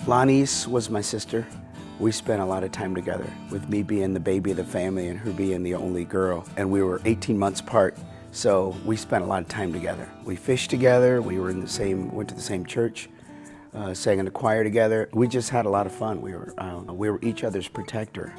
Laniece was my sister. We spent a lot of time together, with me being the baby of the family and her being the only girl. And we were 18 months apart, so we spent a lot of time together. We fished together, we were went to the same church, sang in the choir together. We just had a lot of fun. We were each other's protector.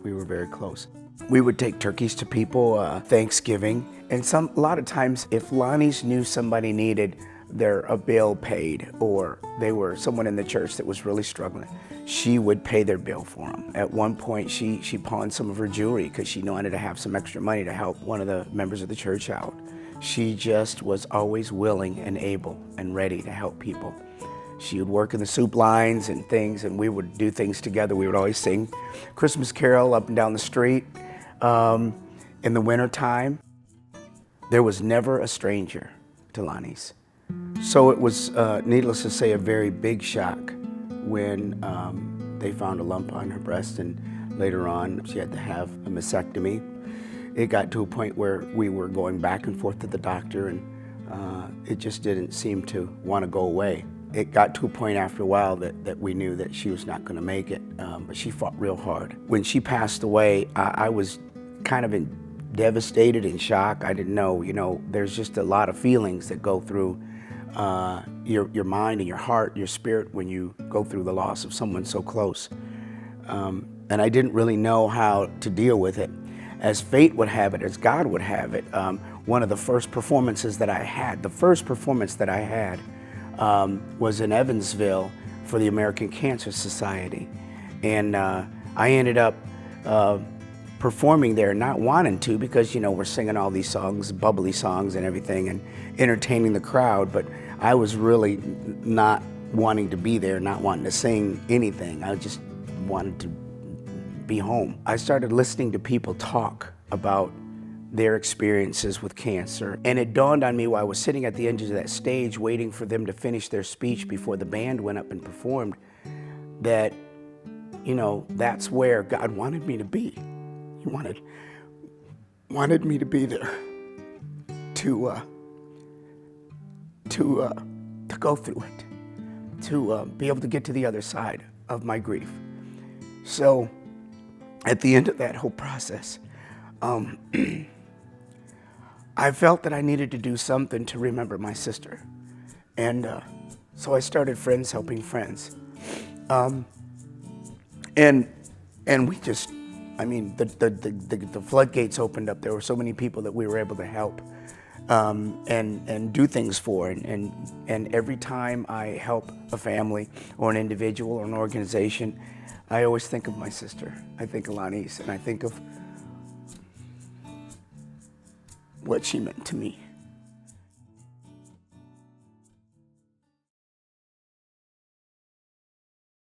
We were very close. We would take turkeys to people, Thanksgiving, and a lot of times if Laniece knew somebody needed a bill paid, or they were someone in the church that was really struggling, she would pay their bill for them. At one point, she pawned some of her jewelry because she wanted to have some extra money to help one of the members of the church out. She just was always willing and able and ready to help people. She would work in the soup lines and things, and we would do things together. We would always sing Christmas Carol up and down the street. In the winter time, there was never a stranger to Laniece. So it was, needless to say, a very big shock when they found a lump on her breast, and later on she had to have a mastectomy. It got to a point where we were going back and forth to the doctor, and it just didn't seem to want to go away. It got to a point after a while that we knew that she was not going to make it, but she fought real hard. When she passed away, I was kind of devastated, in shock. I didn't know, there's just a lot of feelings that go through your mind and your heart, your spirit, when you go through the loss of someone so close. And I didn't really know how to deal with it. As fate would have it, as God would have it, one of the first performances that I had, was in Evansville for the American Cancer Society. And I ended up performing there, not wanting to, because we're singing all these songs, bubbly songs and everything, and entertaining the crowd, but I was really not wanting to be there, not wanting to sing anything. I just wanted to be home. I started listening to people talk about their experiences with cancer, and it dawned on me while I was sitting at the edge of that stage waiting for them to finish their speech before the band went up and performed, that that's where God wanted me to be. He wanted me to be there to go through it, to be able to get to the other side of my grief. So at the end of that whole process, I felt that I needed to do something to remember my sister. And so I started Friends Helping Friends. And we just, the floodgates opened up. There were so many people that we were able to help and do things for. And every time I help a family or an individual or an organization, I always think of my sister. I think of Laniece, and I think of what she meant to me.